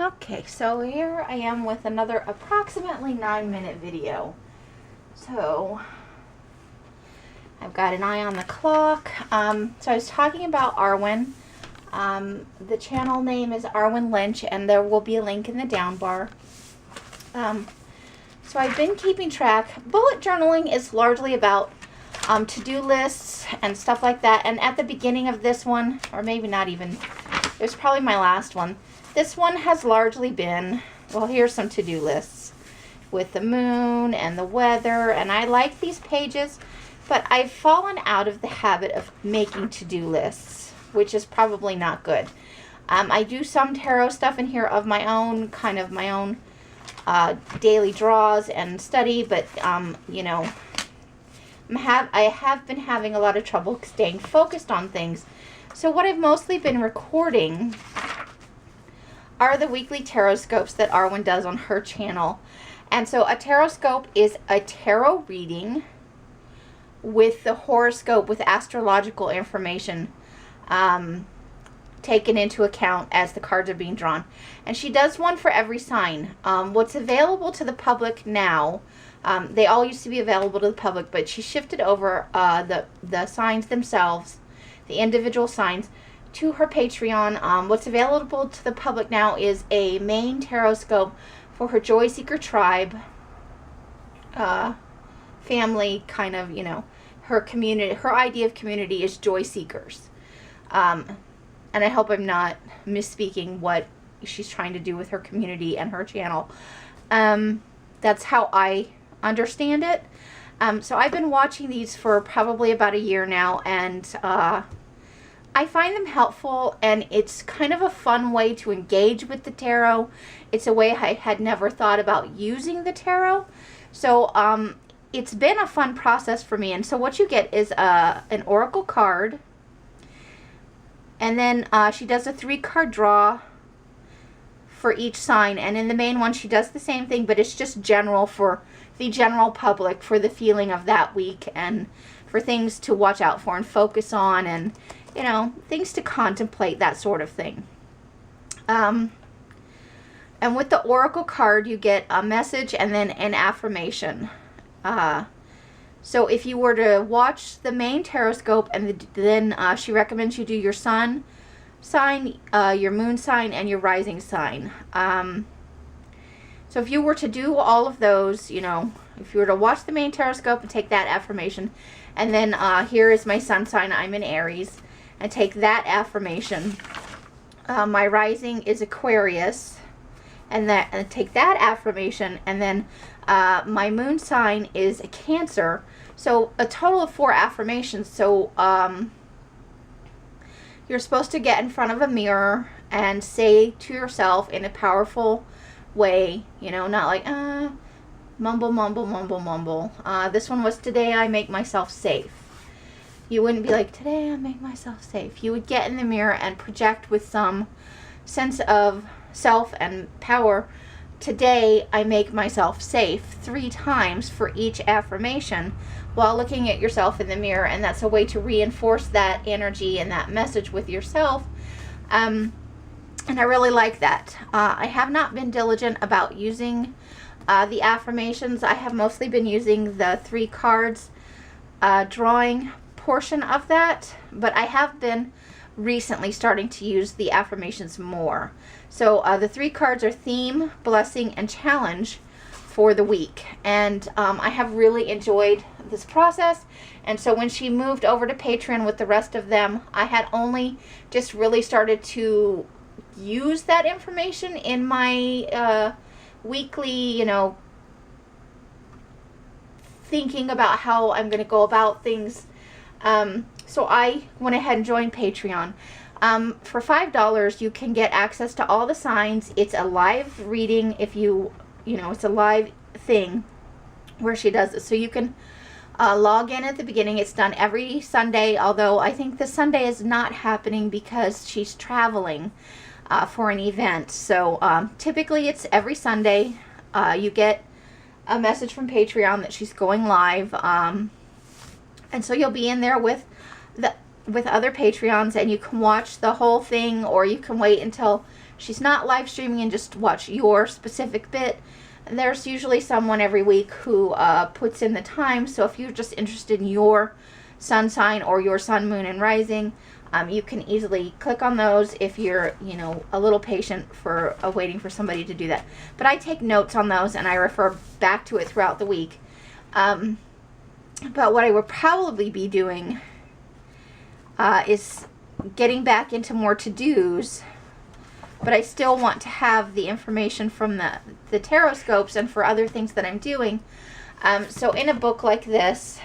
Okay, so here I am with another approximately 9-minute video. So I've got an eye on the clock. So I was talking about Arwen. The channel name is Arwen Lynch, and there will be a link in the down bar. So I've been keeping track. Bullet journaling is largely about to-do lists and stuff like that. And at the beginning of this one, or maybe not even, it was probably my last one. This one has largely been, well, here's some to-do lists with the moon and the weather. And I like these pages, but I've fallen out of the habit of making to-do lists, which is probably not good. I do some tarot stuff in here of my own, kind of my own daily draws and study, but you know, I have been having a lot of trouble staying focused on things. So what I've mostly been recording are the weekly tarotscopes that Arwen does on her channel. And so a tarotscope is a tarot reading with the horoscope, with astrological information taken into account as the cards are being drawn. And she does one for every sign. What's available to the public now, they all used to be available to the public, but she shifted over the signs themselves, the individual signs, to her Patreon. What's available to the public now is a main tarotscope for her Joy Seeker tribe, family, kind of, you know, her community. Her idea of community is Joy Seekers. And I hope I'm not misspeaking what she's trying to do with her community and her channel. That's how I understand it. So I've been watching these for probably about a year now, and I find them helpful, and it's kind of a fun way to engage with the tarot. It's a way I had never thought about using the tarot. So it's been a fun process for me. And so what you get is an oracle card, and then she does a 3-card draw for each sign. And in the main one, she does the same thing, but it's just general for the general public, for the feeling of that week, and for things to watch out for and focus on, and, you know, things to contemplate, that sort of thing. And with the oracle card, you get a message and then an affirmation. So if you were to watch the main tarotscope, and then she recommends you do your sun sign, your moon sign, and your rising sign. So if you were to do all of those, you know, if you were to watch the main tarotscope and take that affirmation, and then here is my sun sign, I'm in Aries, and take that affirmation. My rising is Aquarius, and take that affirmation, and then my moon sign is a Cancer. So a total of 4 affirmations. So you're supposed to get in front of a mirror and say to yourself in a powerful way, you know, not like mumble, mumble, mumble, mumble. This one was, today I make myself safe. You wouldn't be like, today I make myself safe. You would get in the mirror and project with some sense of self and power. Today I make myself safe 3 times for each affirmation while looking at yourself in the mirror. And that's a way to reinforce that energy and that message with yourself. And I really like that. I have not been diligent about using the affirmations. I have mostly been using the 3 cards drawing portion of that, but I have been recently starting to use the affirmations more. So the 3 cards are theme, blessing, and challenge for the week. And I have really enjoyed this process. And so when she moved over to Patreon with the rest of them, I had only just really started to use that information in my weekly, you know, thinking about how I'm going to go about things. So I went ahead and joined Patreon. For $5, you can get access to all the signs. It's a live reading. If you know, it's a live thing where she does it. So you can log in at the beginning. It's done every Sunday, although I think the Sunday is not happening because she's traveling for an event. So typically it's every Sunday. You get a message from Patreon that she's going live. And so you'll be in there with other Patreons, and you can watch the whole thing, or you can wait until she's not live streaming and just watch your specific bit. And there's usually someone every week who puts in the time. So if you're just interested in your sun sign or your sun, moon, and rising, you can easily click on those if you're, you know, a little patient for waiting for somebody to do that. But I take notes on those and I refer back to it throughout the week. But what I will probably be doing is getting back into more to-dos, but I still want to have the information from the tarotscopes and for other things that I'm doing. So in a book like this,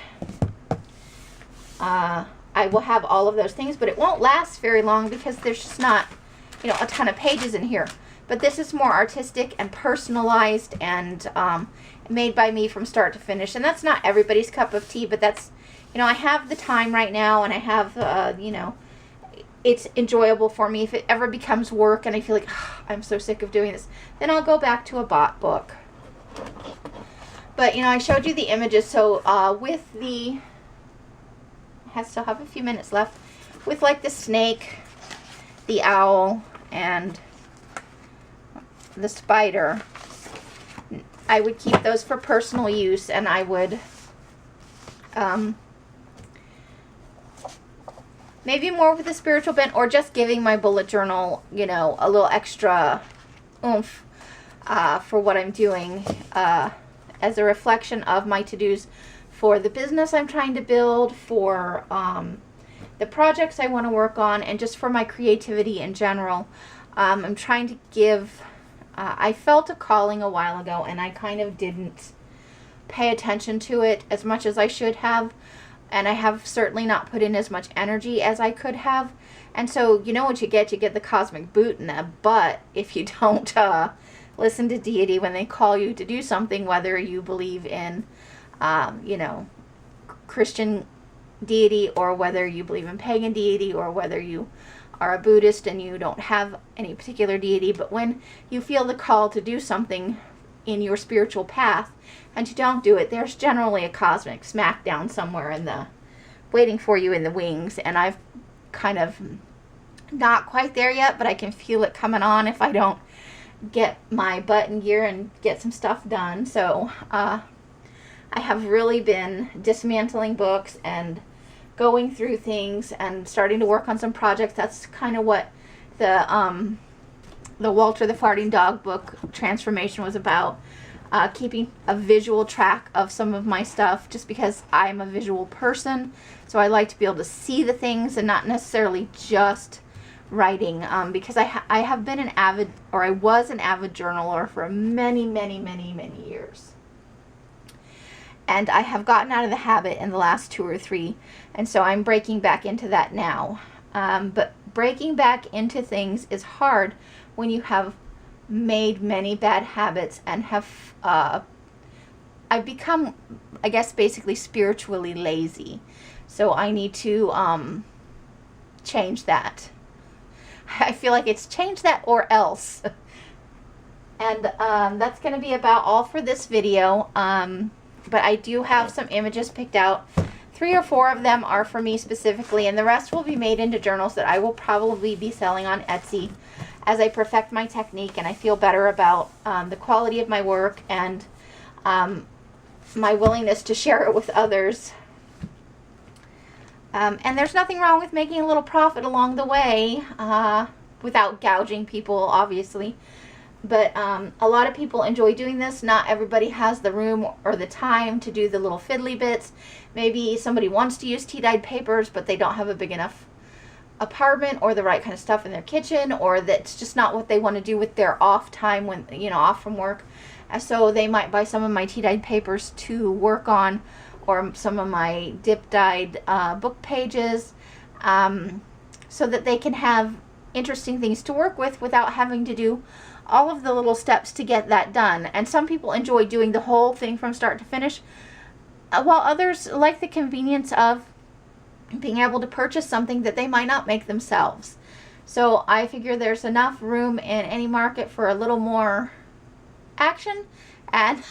I will have all of those things, but it won't last very long because there's just not, you know, a ton of pages in here. But this is more artistic and personalized and made by me from start to finish. And that's not everybody's cup of tea, but that's, you know, I have the time right now, and I have, you know, it's enjoyable for me. If it ever becomes work and I feel like, oh, I'm so sick of doing this, then I'll go back to a bought book. But, you know, I showed you the images. So with the, I still have a few minutes left, with like the snake, the owl, and the spider, I would keep those for personal use, and I would maybe more with a spiritual bent, or just giving my bullet journal, you know, a little extra oomph for what I'm doing as a reflection of my to-dos for the business I'm trying to build, for the projects I want to work on, and just for my creativity in general. I'm trying to give, I felt a calling a while ago, and I kind of didn't pay attention to it as much as I should have. And I have certainly not put in as much energy as I could have. And so, you know what you get? You get the cosmic boot in the butt if you don't listen to deity when they call you to do something, whether you believe in, you know, Christian deity, or whether you believe in pagan deity, or whether you are a Buddhist and you don't have any particular deity. But when you feel the call to do something in your spiritual path and you don't do it, there's generally a cosmic smackdown somewhere in the waiting for you in the wings. And I've kind of not quite there yet, but I can feel it coming on if I don't get my butt in gear and get some stuff done. So I have really been dismantling books and going through things and starting to work on some projects. That's kind of what the Walter the Farting Dog book transformation was about. Keeping a visual track of some of my stuff, just because I'm a visual person, so I like to be able to see the things and not necessarily just writing, because I have been an avid, or I was an avid journaler for many years, and I have gotten out of the habit in the last 2 or 3, and so I'm breaking back into that now. But breaking back into things is hard when you have made many bad habits and have I've become, I guess, basically spiritually lazy. So I need to change that. I feel like it's change that or else. And that's going to be about all for this video. But I do have some images picked out. 3 or 4 of them are for me specifically, and the rest will be made into journals that I will probably be selling on Etsy as I perfect my technique and I feel better about the quality of my work and my willingness to share it with others. And there's nothing wrong with making a little profit along the way without gouging people, obviously. But a lot of people enjoy doing this. Not everybody has the room or the time to do the little fiddly bits. Maybe somebody wants to use tea-dyed papers, but they don't have a big enough apartment or the right kind of stuff in their kitchen, or that's just not what they want to do with their off time when, you know, off from work. And so they might buy some of my tea-dyed papers to work on, or some of my dip-dyed book pages, so that they can have interesting things to work with without having to do all of the little steps to get that done. And some people enjoy doing the whole thing from start to finish, while others like the convenience of being able to purchase something that they might not make themselves. So I figure there's enough room in any market for a little more action, and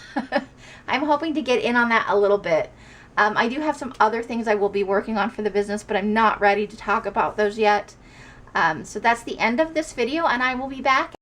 I'm hoping to get in on that a little bit. I do have some other things I will be working on for the business, but I'm not ready to talk about those yet. So that's the end of this video, and I will be back